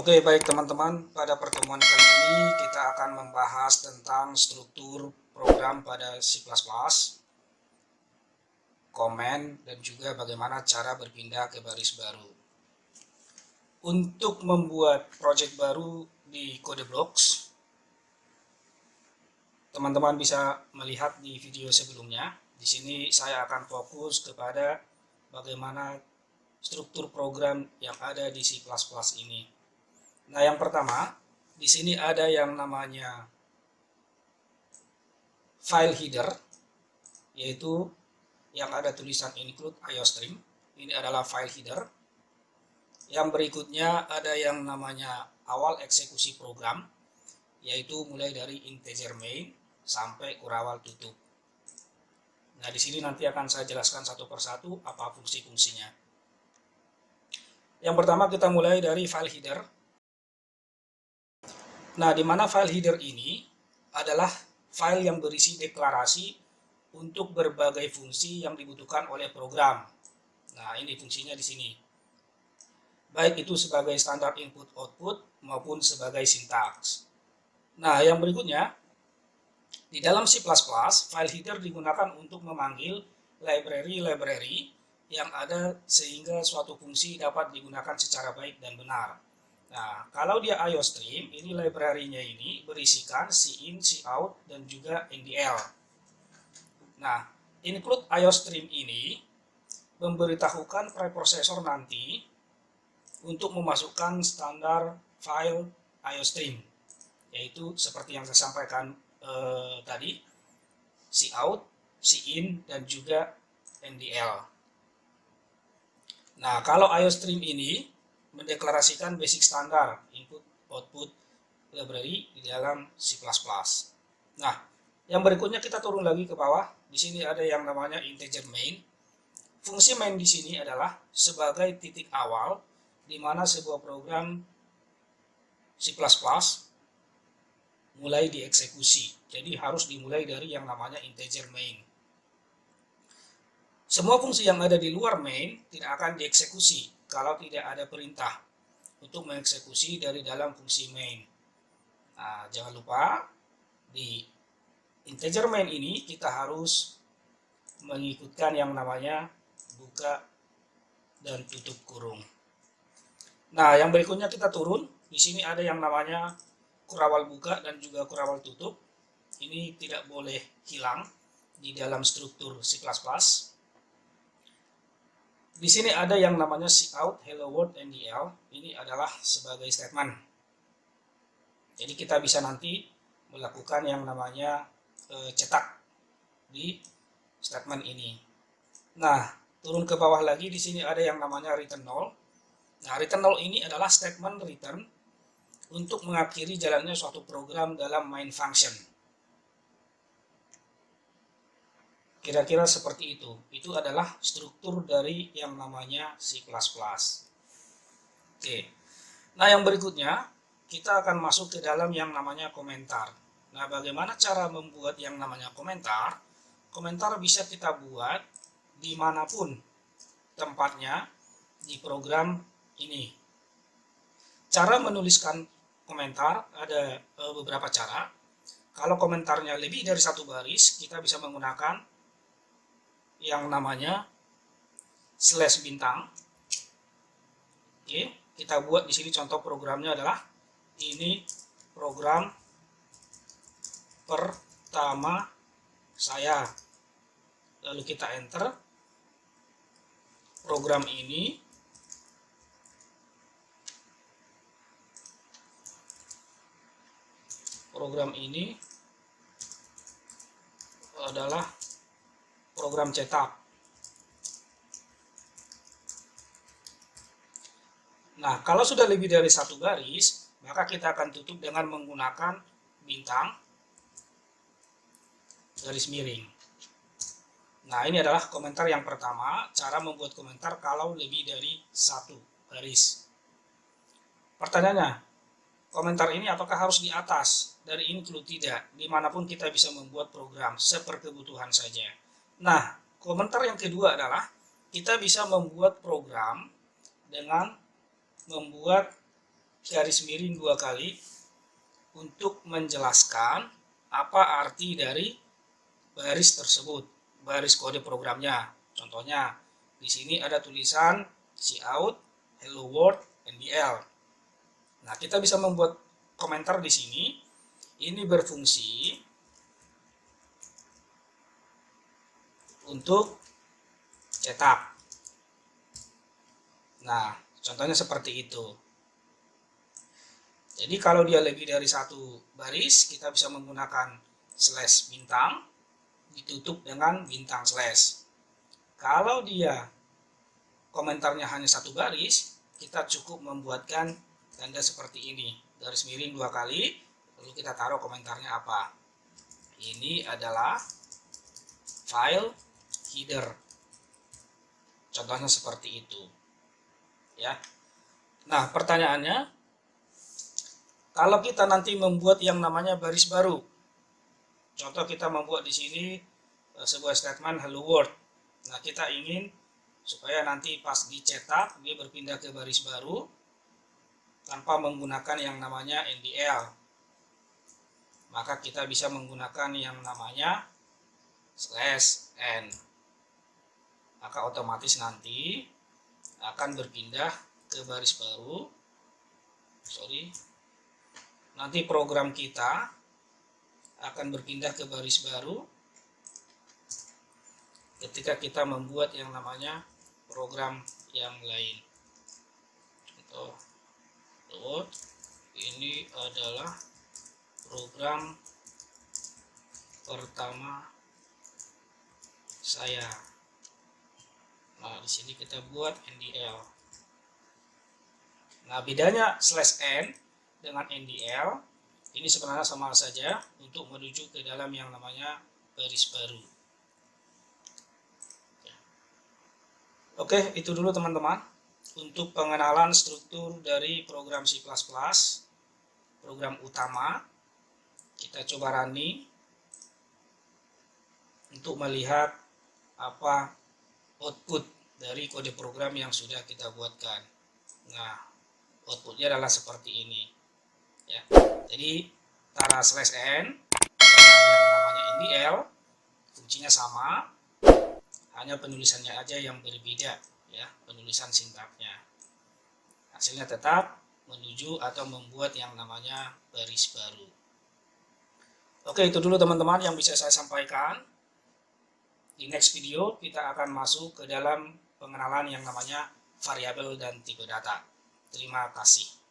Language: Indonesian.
Oke, baik teman-teman, pada pertemuan kali ini kita akan membahas tentang struktur program pada C++, komen, dan juga bagaimana cara berpindah ke baris baru. Untuk membuat project baru di CodeBlocks, teman-teman bisa melihat di video sebelumnya. Di sini saya akan fokus kepada bagaimana struktur program yang ada di C++ ini. Nah, yang pertama, di sini ada yang namanya file header, yaitu yang ada tulisan include IOStream. Ini adalah file header. Yang berikutnya ada yang namanya awal eksekusi program, yaitu mulai dari integer main sampai kurawal tutup. Nah, di sini nanti akan saya jelaskan satu persatu apa fungsi-fungsinya. Yang pertama kita mulai dari file header. Nah, di mana file header ini adalah file yang berisi deklarasi untuk berbagai fungsi yang dibutuhkan oleh program. Nah, ini fungsinya di sini. Baik itu sebagai standar input-output maupun sebagai sintaks. Nah, yang berikutnya, di dalam C++, file header digunakan untuk memanggil library-library yang ada sehingga suatu fungsi dapat digunakan secara baik dan benar. Nah, kalau dia IOStream, ini library-nya ini berisikan cin, cout, dan juga ndl. Nah, include IOStream ini memberitahukan preprocessor nanti untuk memasukkan standar file IOStream, yaitu seperti yang saya sampaikan tadi, cout, cin, dan juga ndl. Nah, kalau IOStream ini mendeklarasikan basic standar input output library di dalam C++. Nah, yang berikutnya kita turun lagi ke bawah. Di sini ada yang namanya integer main. Fungsi main di sini adalah sebagai titik awal di mana sebuah program C++ mulai dieksekusi. Jadi harus dimulai dari yang namanya integer main. Semua fungsi yang ada di luar main tidak akan dieksekusi kalau tidak ada perintah untuk mengeksekusi dari dalam fungsi main. Nah, jangan lupa di integer main ini kita harus mengikutkan yang namanya buka dan tutup kurung. Nah, yang berikutnya kita turun. Di sini ada yang namanya kurawal buka dan juga kurawal tutup. Ini tidak boleh hilang di dalam struktur C++. Di sini ada yang namanya cout, hello world, ndl. Ini adalah sebagai statement. Jadi kita bisa nanti melakukan yang namanya cetak di statement ini. Nah, turun ke bawah lagi di sini ada yang namanya return null. Nah, return null ini adalah statement return untuk mengakhiri jalannya suatu program dalam main function. Kira-kira seperti itu. Itu adalah struktur dari yang namanya C++. Oke. Nah, yang berikutnya kita akan masuk ke dalam yang namanya komentar. Nah, bagaimana cara membuat yang namanya komentar? Komentar bisa kita buat dimanapun tempatnya di program ini. Cara menuliskan komentar ada beberapa cara. Kalau komentarnya lebih dari satu baris, kita bisa menggunakan yang namanya slash bintang. Oke, kita buat di sini contoh programnya adalah ini program pertama saya. Lalu kita enter. Program ini adalah program cetak. Nah, kalau sudah lebih dari satu garis, maka kita akan tutup dengan menggunakan bintang garis miring. Nah, ini adalah komentar yang pertama, cara membuat komentar kalau lebih dari satu garis. Pertanyaannya, komentar ini apakah harus di atas dari include? Tidak, dimanapun kita bisa membuat program seperkebutuhan saja. Nah, komentar yang kedua adalah kita bisa membuat program dengan membuat garis miring 2 kali untuk menjelaskan apa arti dari baris tersebut, baris kode programnya. Contohnya, di sini ada tulisan cout, hello world, NDL. Nah, kita bisa membuat komentar di sini. Ini berfungsi untuk cetak. Nah, contohnya seperti itu. Jadi kalau dia lebih dari satu baris, kita bisa menggunakan slash bintang, ditutup dengan bintang slash. Kalau dia komentarnya hanya satu baris, kita cukup membuatkan tanda seperti ini. Garis miring 2 kali, lalu kita taruh komentarnya apa. Ini adalah file header. Contohnya seperti itu. Ya. Nah, pertanyaannya, kalau kita nanti membuat yang namanya baris baru, contoh kita membuat di sini sebuah statement hello world. Nah, kita ingin supaya nanti pas dicetak dia berpindah ke baris baru tanpa menggunakan yang namanya NDL. Maka kita bisa menggunakan yang namanya /n. Maka otomatis nanti akan berpindah ke baris baru. Nanti program kita akan berpindah ke baris baru ketika kita membuat yang namanya program yang lain. Contoh, ini adalah program pertama saya. Nah, di sini kita buat NDL. Nah, bedanya /n dengan NDL ini sebenarnya sama saja untuk menuju ke dalam yang namanya baris baru. Oke, itu dulu teman-teman untuk pengenalan struktur dari program C++, program utama. Kita coba running untuk melihat apa output dari kode program yang sudah kita buatkan. Nah, outputnya adalah seperti ini. Ya, jadi antara /n dengan yang namanya NDL fungsinya sama, hanya penulisannya aja yang berbeda, ya, penulisan sintaknya. Hasilnya tetap menuju atau membuat yang namanya baris baru. Oke, itu dulu teman-teman yang bisa saya sampaikan. Di next video kita akan masuk ke dalam pengenalan yang namanya variabel dan tipe data. Terima kasih.